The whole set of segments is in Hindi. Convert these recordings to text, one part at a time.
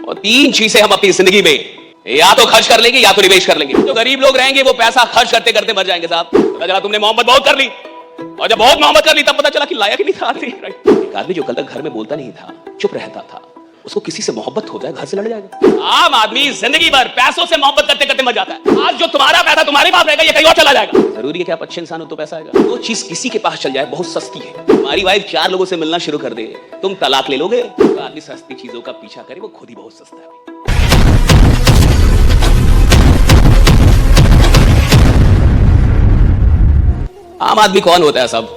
और तीन चीजें हम अपनी जिंदगी में या तो खर्च कर लेंगे या तो निवेश कर लेंगे। जो गरीब लोग रहेंगे वो पैसा खर्च करते करते मर जाएंगे साहब। पता चला तुमने मोहब्बत बहुत कर ली, और जब बहुत मोहब्बत कर ली तब पता चला कि लायक नहीं था आदमी। एक आदमी जो कल तक घर में बोलता नहीं था, चुप रहता था, उसको किसी से मोहब्बत हो जाए घर से लड़ जाएगा। आम आदमी जिंदगी भर पैसों से मोहब्बत करते करते मर जाता है। आज जो तुम्हारा पैसा तुम्हारे पास रहेगा ये कहीं और चला जाएगा। जरूरी है कि आप अच्छे इंसान हो तो पैसा आएगा। वो चीज किसी के पास चल जाए बहुत सस्ती है। तुम्हारी वाइफ 4 लोगों से मिलना शुरू कर दे, तुम तलाक ले लोगे। तो आदमी सस्ती चीजों का पीछा करे, वो खुद ही बहुत सस्ता है। आम आदमी कौन होता है सब?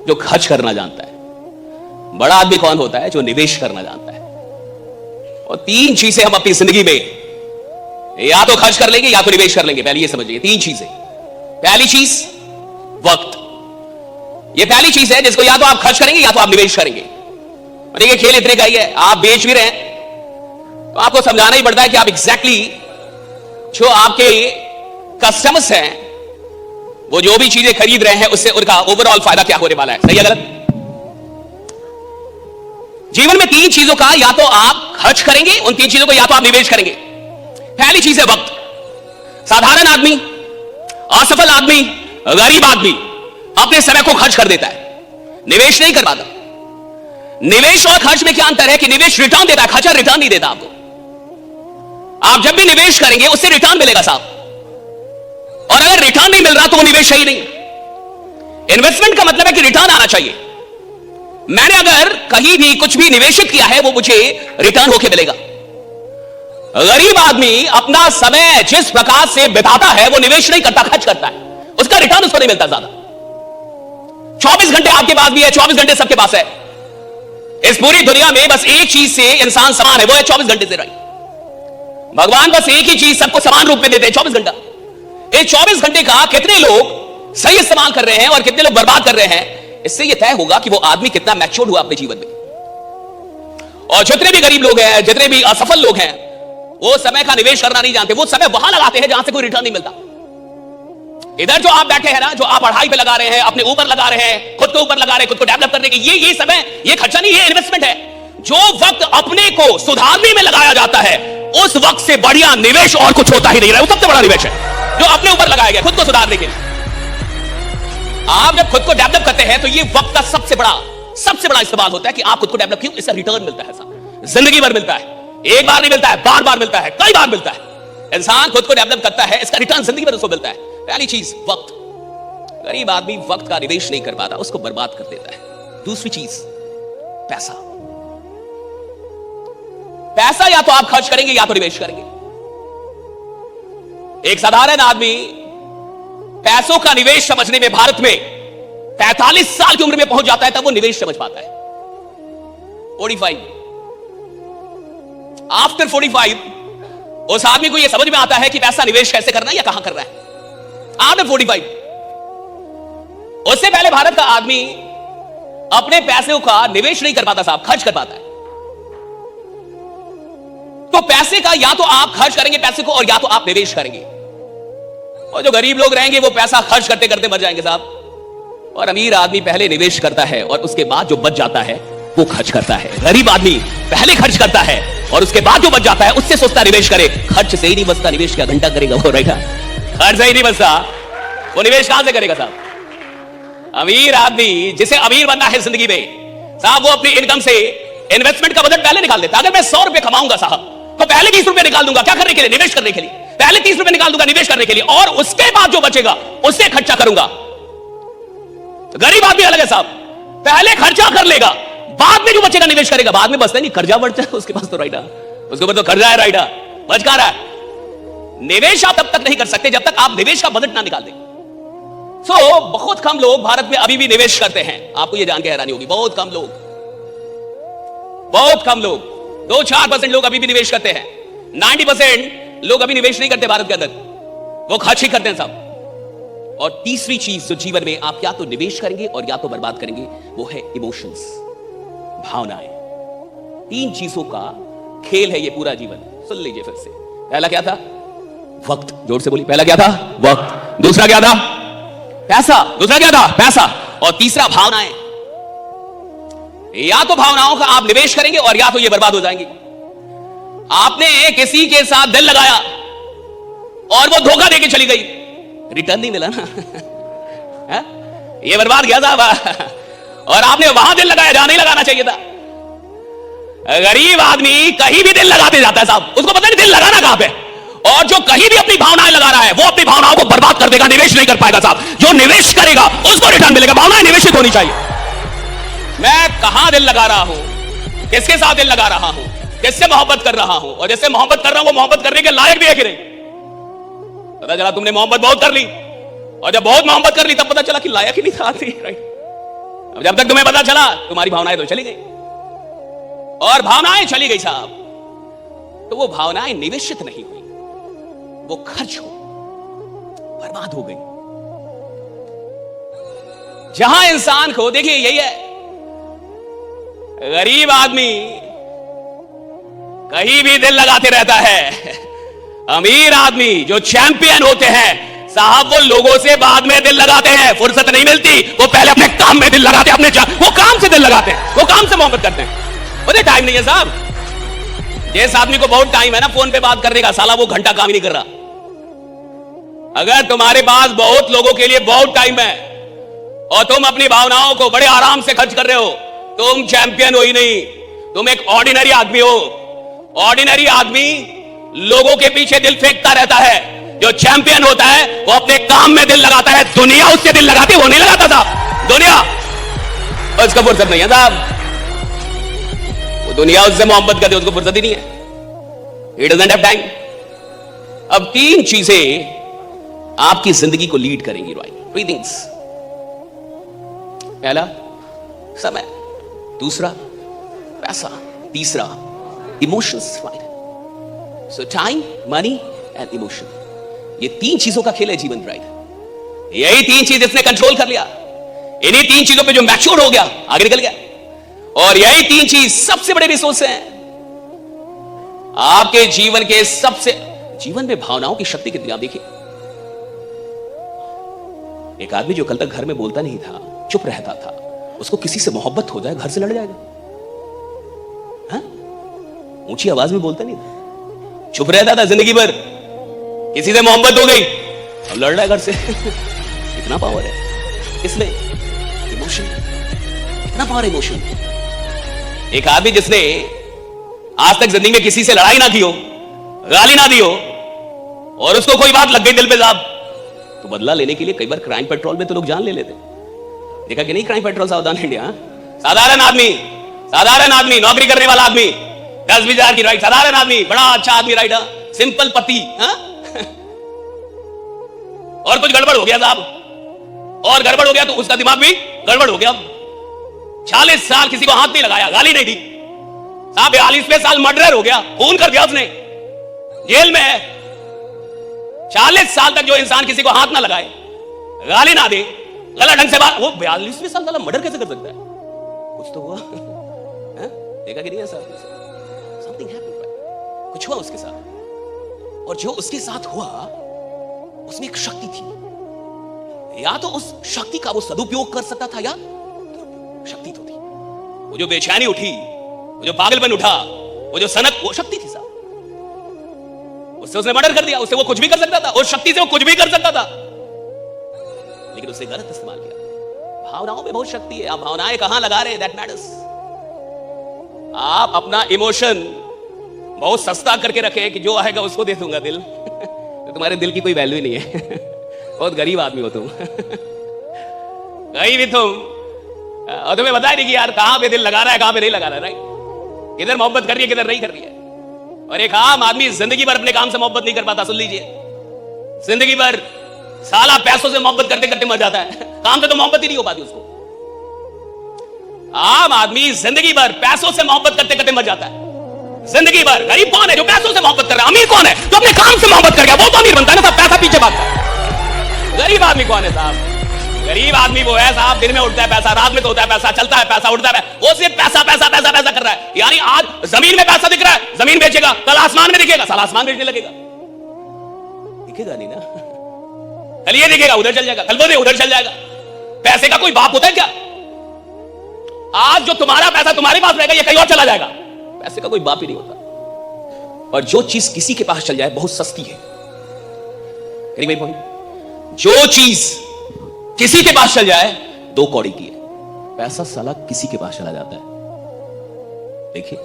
जो खर्च करना जानता है। बड़ा आदमी कौन होता है? जो निवेश करना जानता है। और तीन चीजें हम अपनी जिंदगी में या तो खर्च कर लेंगे या तो निवेश कर लेंगे। पहले ये समझिए, तीन चीजें। पहली चीज वक्त। ये पहली चीज है जिसको या तो आप खर्च करेंगे या तो आप निवेश करेंगे। और ये खेल इतने का ही है। आप बेच भी रहे हैं तो आपको समझाना ही पड़ता है कि आप एग्जैक्टली जो आपके कस्टमर्स हैं वो जो भी चीजें खरीद रहे हैं उससे उनका ओवरऑल फायदा क्या होने वाला है। सही है गलत? जीवन में तीन चीजों का या तो आप खर्च करेंगे, उन तीन चीजों को या तो आप निवेश करेंगे। पहली चीज है वक्त। साधारण आदमी, असफल आदमी, गरीब आदमी अपने समय को खर्च कर देता है, निवेश नहीं कर पाता। निवेश और खर्च में क्या अंतर है कि निवेश रिटर्न देता है, खर्चा रिटर्न नहीं देता आपको। आप जब भी निवेश करेंगे उससे रिटर्न मिलेगा साहब, और अगर रिटर्न नहीं मिल रहा तो वो निवेश है ही नहीं। इन्वेस्टमेंट का मतलब है कि रिटर्न आना चाहिए। मैंने अगर कहीं भी कुछ भी निवेशित किया है वो मुझे रिटर्न होके मिलेगा। गरीब आदमी अपना समय जिस प्रकार से बिताता है वो निवेश नहीं करता, खर्च करता है, उसका रिटर्न उसको नहीं मिलता ज्यादा। 24 घंटे आपके पास भी है, 24 घंटे सबके पास है। इस पूरी दुनिया में बस एक चीज से इंसान समान है, वो है 24 घंटे से। राइट? भगवान बस एक ही चीज सबको समान रूप में देते हैं, 24 घंटा। ये 24 घंटे का कितने लोग सही इस्तेमाल कर रहे हैं और कितने लोग बर्बाद कर रहे हैं, इससे यह तय होगा कि वो आदमी कितना मैच्योर हुआ अपने जीवन में। और जितने भी गरीब लोग हैं, जितने भी असफल लोग हैं, वो समय का निवेश करना नहीं जानते। वो समय वहां लगाते हैं जहां से कोई रिटर्न नहीं मिलता। इधर जो आप बैठे हैं ना, जो आप पढ़ाई पे लगा रहे हैं, अपने ऊपर लगा रहे हैं, खुद के ऊपर लगा रहे हैं, खुद को डेवलप करने के, ये समय, ये खर्चा नहीं, ये इन्वेस्टमेंट है। जो वक्त अपने को सुधारने में लगाया जाता है उस वक्त से बढ़िया निवेश और कुछ होता ही नहीं रहा। वो सबसे बड़ा निवेश है जो अपने ऊपर लगाया गया खुद को सुधारने के लिए। आप जब खुद को डेवलप करते हैं तो ये वक्त का सबसे बड़ा इस्तेमाल होता है कि आप खुद को डेवलप किए, इसका रिटर्न मिलता है साहब, जिंदगी भर मिलता है। एक बार नहीं मिलता है, बार बार मिलता है, कई बार मिलता है। इंसान खुद को डेवलप करता है, इसका रिटर्न जिंदगी भर उसको मिलता है। पहली चीज वक्त। गरीब आदमी वक्त का निवेश नहीं कर पाता, उसको बर्बाद कर देता है। दूसरी चीज पैसा। पैसा या तो आप खर्च करेंगे या तो निवेश करेंगे। एक साधारण आदमी पैसों का निवेश समझने में भारत में 45 साल की उम्र में पहुंच जाता है, तब वो निवेश समझ पाता है। 45 आफ्टर 45 उस आदमी को यह समझ में आता है कि पैसा निवेश कैसे करना है या कहां करना है। आफ्टर 45। उससे पहले भारत का आदमी अपने पैसों का निवेश नहीं कर पाता साहब, खर्च कर पाता है। तो पैसे का या तो आप खर्च करेंगे पैसे को, और या तो आप निवेश करेंगे। और जो गरीब लोग रहेंगे वो पैसा खर्च करते करते मर जाएंगे साहब। और अमीर आदमी पहले निवेश करता है और उसके बाद जो बच जाता है वो खर्च करता है। गरीब आदमी पहले खर्च करता है और उसके बाद जो बच जाता है उससे सोचता निवेश करे। खर्च से ही नहीं बचता, निवेश क्या घंटा करेगा वो रहेगा। खर्च से ही नहीं बचता, वो निवेश कहां से करेगा साहब। अमीर आदमी, जिसे अमीर बनना है जिंदगी में साहब, वो अपनी इनकम से इन्वेस्टमेंट का बजट पहले निकाल देता। अगर मैं 100 रुपए कमाऊंगा साहब तो पहले 20 रुपए निकाल दूंगा। क्या करने के लिए? निवेश करने के लिए। पहले 30 रुपए निकाल दूंगा निवेश करने के लिए, और उसके बाद जो बचेगा उससे खर्चा करूंगा। तो गरीब आदमी अलग है साहब, पहले खर्चा कर लेगा, बाद में जो बचेगा निवेश करेगा। बाद में बचता नहीं, कर्जा बढ़ता है उसके पास तो राइडा, उसके ऊपर तो कर्जा है, राइडा बच का रहा है। निवेश आप तब तक नहीं कर सकते जब तक आप निवेश का बजट ना निकाल दें। बहुत कम लोग भारत में अभी भी निवेश करते हैं। आपको यह जान के हैरानी होगी, बहुत कम लोग 2-4% लोग अभी भी निवेश करते हैं। 90% लोग अभी निवेश नहीं करते भारत के अंदर, वो खर्च ही करते हैं सब। और तीसरी चीज जो जीवन में आप या तो निवेश करेंगे और या तो बर्बाद करेंगे वो है इमोशंस, भावनाएं। तीन चीजों का खेल है ये पूरा जीवन। सुन लीजिए फिर से। पहला क्या था? वक्त। जोर से बोलिए, पहला क्या था? वक्त। दूसरा क्या था? पैसा। दूसरा क्या था? पैसा। और तीसरा भावनाएं। या तो भावनाओं का आप निवेश करेंगे और या तो ये बर्बाद हो जाएंगे। आपने किसी के साथ दिल लगाया और वो धोखा देके चली गई, रिटर्न नहीं मिला ना। है? ये बर्बाद गया साहब। और आपने वहां दिल लगाया जहां नहीं लगाना चाहिए था। गरीब आदमी कहीं भी दिल लगाते जाता है साहब, उसको पता नहीं दिल लगाना कहां पे। और जो कहीं भी अपनी भावनाएं लगा रहा है वो अपनी भावनाओं को बर्बाद कर देगा, निवेश नहीं कर पाएगा साहब। जो निवेश करेगा उसको रिटर्न मिलेगा। भावनाएं निवेशित होनी चाहिए। मैं कहां दिल लगा रहा हूं, किसके साथ दिल लगा रहा हूं, किससे मोहब्बत कर रहा हूं, और जिससे मोहब्बत कर रहा हूं वो मोहब्बत करने के लायक भी है कि नहीं। पता चला तुमने मोहब्बत बहुत कर ली, और जब बहुत मोहब्बत कर ली तब पता चला कि लायक ही नहीं था आती। राइट। अब जब तक तुम्हें पता चला तुम्हारी भावनाएं तो चली गई, और भावनाएं चली गई साहब, तो वो भावनाएं निवेशित नहीं हुई, वो खर्च हो, बर्बाद हो गई। जहां इंसान को, देखिए यही है, गरीब आदमी कहीं भी दिल लगाते रहता है। अमीर आदमी जो चैंपियन होते हैं साहब, वो लोगों से बाद में दिल लगाते हैं। फुर्सत नहीं मिलती, वो पहले अपने काम में दिल लगाते हैं, वो काम से दिल लगाते हैं, वो काम से मोहब्बत करते हैं। मुझे टाइम नहीं है साहब। जिस आदमी को बहुत टाइम है ना फोन पे बात करने का, साला वो घंटा काम ही नहीं कर रहा। अगर तुम्हारे पास बहुत लोगों के लिए बहुत टाइम है और तुम अपनी भावनाओं को बड़े आराम से खर्च कर रहे हो, तुम चैंपियन हो ही नहीं, तुम एक ऑर्डिनरी आदमी हो। ऑर्डिनरी आदमी लोगों के पीछे दिल फेंकता रहता है। जो चैंपियन होता है वो अपने काम में दिल लगाता है। दुनिया उससे दिल लगाती है, वो नहीं लगाता साहब। दुनिया उसको फुर्सत नहीं है साहब, वो दुनिया उससे मोहब्बत करती है, उसको फुर्सत ही नहीं है। It doesn't have time. अब तीन चीजें आपकी जिंदगी को लीड करेंगी, राइट? Three things. पहला समय, दूसरा पैसा, तीसरा emotions, right? So time, money and emotion, ये तीन चीजों का खेल है जीवन, राइट? यही तीन चीज इसने कंट्रोल कर लिया। इन्हीं तीन चीजों पे जो मैच्योर हो गया आगे निकल गया। और यही तीन चीज सबसे बड़े रिसोर्स हैं आपके जीवन के। सबसे जीवन में भावनाओं की शक्ति कितनी, आप देखिए। एक आदमी जो कल तक घर में बोलता नहीं था, चुप रहता था, उसको किसी से मोहब्बत हो जाए घर से लड़ जाएगा। हाँ? ऊंची आवाज में बोलता नहीं था, चुप रहता था जिंदगी भर, किसी से मोहब्बत हो गई अब लड़ रहा है घर से। कितना पावर है इसमें, इमोशन, कितना पावर है इमोशन। एक आदमी जिसने आज तक जिंदगी में किसी से लड़ाई ना की हो, गाली ना दी हो, और उसको कोई बात लग गई दिल पे साहब, तो बदला लेने के लिए कई बार क्राइम पेट्रोल में तो लोग जान ले लेते। देखा कि नहीं क्राइम पेट्रोल, सावधान इंडिया। साधारण आदमी, नौकरी करने वाला आदमी, 10-20 हजार की राइट, साधारण आदमी, बड़ा अच्छा आदमी, राइट, सिंपल पति, हाँ? और कुछ गड़बड़ हो गया साहब, और गड़बड़ हो गया तो उसका दिमाग भी गड़बड़ हो गया। 40 साल किसी को हाथ नहीं लगाया, गाली नहीं दी साहब, 42वें साल मर्डर हो गया, खून कर दिया उसने, जेल में है। 40 साल तक जो इंसान किसी को हाथ ना लगाए, गाली ना दे, गलत ढंग से बात, वो 42वें साल वाला मर्डर कैसे कर सकता है? कुछ तो हुआ। देखा कि नहीं ऐसा? समथिंग हैपेंड, कुछ हुआ उसके साथ। और जो उसके साथ हुआ उसमें एक शक्ति थी, या तो उस शक्ति का वो सदुपयोग कर सकता था, या शक्ति तो थी। वो जो बेचैनी उठी, वो जो पागलपन उठा, वो जो सनक, वो शक्ति थी साहब। उससे उसने मर्डर कर दिया, उससे वो कुछ भी कर सकता था, उस शक्ति से वो कुछ भी कर सकता था, लेकिन उससे गलत इस्तेमाल किया। भावनाओं में बहुत शक्ति है, आप भावनाएं कहां लगा रहे हैं, दैट मैटर्स। आप अपना इमोशन बहुत सस्ता करके रखे कि जो आएगा उसको दे दूंगा दिल, तो तुम्हारे दिल की कोई वैल्यू ही नहीं है। बहुत गरीब आदमी हो तुम। कहीं भी तुम, और तुम्हें बताया नहीं कि यार कहां पे दिल लगा रहा है, कहां पे नहीं लगा रहा है, राइट? किधर मोहब्बत कर रही है, किधर नहीं कर रही है। और एक आम आदमी जिंदगी भर अपने काम से मोहब्बत नहीं कर पाता, सुन लीजिए, जिंदगी भर साला पैसों से मोहब्बत करते करते मर जाता है, काम से तो मोहब्बत ही नहीं हो पाती उसको। आम आदमी जिंदगी भर पैसों से मोहब्बत करते करते मर जाता है, जिंदगी भर। गरीब कौन है जो पैसों से मोहब्बत कर रहा है? अमीर कौन है जो अपने काम से मोहब्बत कर गया? वो तो अमीर बनता है ना साहब, पैसा पीछे भागता है। गरीब आदमी कौन है साहब? गरीब आदमी वो है साहब, दिन में उठता है पैसा, रात में तो होता है पैसा, चलता है पैसा, उठता है, वो सिर्फ पैसा पैसा पैसा पैसा कर रहा है। यानी आज जमीन में पैसा दिख रहा है, जमीन बेचेगा, कल आसमान में दिखेगा, साला आसमान बेचने लगेगा। दिखेगा नहीं ना, कल ये दिखेगा उधर चल जाएगा, कल वो उधर चल जाएगा। पैसे का कोई बाप होता है क्या? आज जो तुम्हारा पैसा तुम्हारे पास रहेगा, ये कहीं और चला जाएगा। पैसे का कोई बाप ही नहीं होता। और जो चीज किसी के पास चल जाए बहुत सस्ती है। भाई पॉइंट, जो चीज किसी के पास चल जाए 2 कौड़ी की है। पैसा साला किसी के पास चला जाता है। देखिए,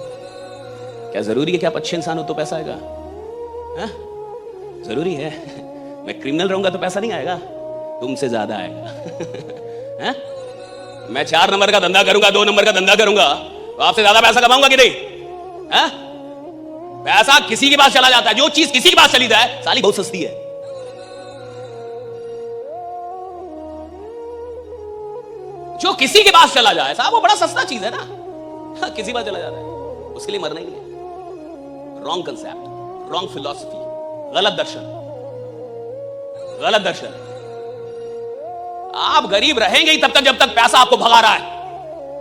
क्या जरूरी है कि आप अच्छे इंसान हो तो पैसा आएगा? हा? जरूरी है? मैं क्रिमिनल रहूंगा तो पैसा नहीं आएगा, तुमसे ज्यादा आएगा। हा? मैं 4 नंबर का धंधा करूंगा, 2 नंबर का धंधा करूंगा, तो आपसे ज्यादा पैसा कमाऊंगा कि नहीं? हा? पैसा किसी के पास चला जाता है। जो चीज किसी के पास चली जाए साली बहुत सस्ती है। जो किसी के पास चला जाए साहब वो बड़ा सस्ता चीज है ना। हाँ, किसी के पास चला जाता है, उसके लिए मरना ही नहीं है। रॉन्ग कंसेप्ट, रॉन्ग फिलॉसफी, गलत दर्शन, गलत दर्शन। आप गरीब रहेंगे ही तब तक जब तक पैसा आपको भगा रहा है।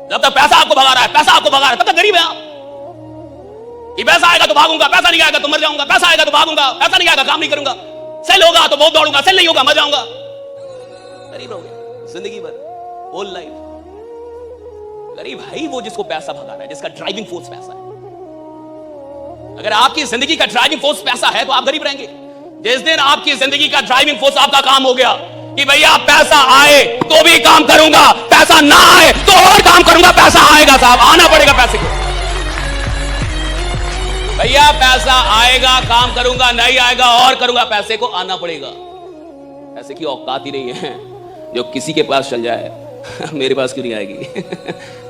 जब तक पैसा आपको भगा रहा है, पैसा आपको भगा रहा है, तब तक गरीब है आप। कि पैसा आएगा तो भागूंगा, पैसा नहीं आएगा तो मर जाऊंगा, पैसा आएगा तो भागूंगा, पैसा नहीं आएगा काम नहीं करूंगा, सेल होगा तो बहुत दौड़ूंगा, सेल नहीं होगा मर जाऊंगा। गरीब रहोगे जिंदगी भर, होल लाइफ। गरीब है ही वो जिसको पैसा भगा रहा है, जिसका ड्राइविंग फोर्स पैसा है। अगर आपकी जिंदगी का ड्राइविंग फोर्स पैसा है तो आप गरीब रहेंगे। जिस दिन आपकी जिंदगी का ड्राइविंग फोर्स आपका काम हो गया कि भैया पैसा आए तो भी काम करूंगा, पैसा ना आए तो और काम करूंगा, पैसा आएगा साहब, आना पड़ेगा पैसे को। भैया पैसा आएगा काम करूंगा, नहीं आएगा और करूंगा, पैसे को आना पड़ेगा। पैसे की औकात ही नहीं है। जो किसी के पास चल जाए मेरे पास क्यों नहीं आएगी?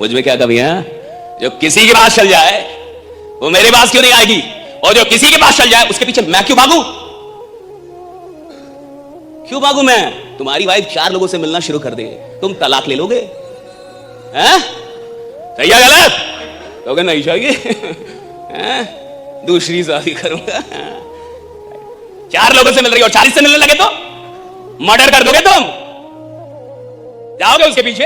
मुझ में क्या कमी है? जो किसी के पास चल जाए वो मेरे पास क्यों नहीं आएगी? और जो किसी के पास चल जाए उसके पीछे मैं क्यों भागूं? क्यों भागूं मैं? तुम्हारी वाइफ 4 लोगों से मिलना शुरू कर दे, तुम तलाक ले लोगे? हैं? सही है गलत? तो नहीं चाहिए, दूसरी शादी करूंगा। 4 लोगों से मिल रही हो, 40 से मिलने लगे तो मर्डर कर दोगे तुम, जाओगे उसके पीछे।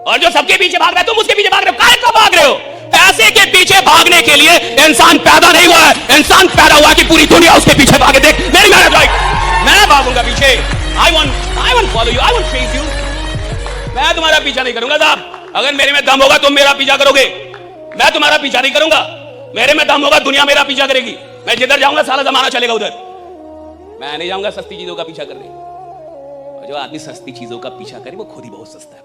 और जो सबके पीछे भाग रहा है तुम उसके पीछे भाग रहे हो। काहे को भाग रहे हो? पैसे के पीछे भागने के लिए इंसान पैदा नहीं हुआ है। इंसान पैदा हुआ कि पूरी दुनिया उसके पीछे भागे। देख मेरी मैरिज लाइफ, मैं भागूंगा पीछे। I want follow you, I want chase you. मैं तुम्हारा पीछा नहीं करूंगा साहब। अगर मेरे में दम होगा तुम मेरा पीछा करोगे, मैं तुम्हारा पीछा नहीं करूंगा। मेरे में दम होगा दुनिया मेरा पीछा करेगी। मैं जिधर जाऊंगा सारा जमाना चलेगा उधर। मैं नहीं जाऊंगा सस्ती चीजों का पीछा करने। और जो आदमी सस्ती चीजों का पीछा करे वो खुद ही बहुत सस्ता है।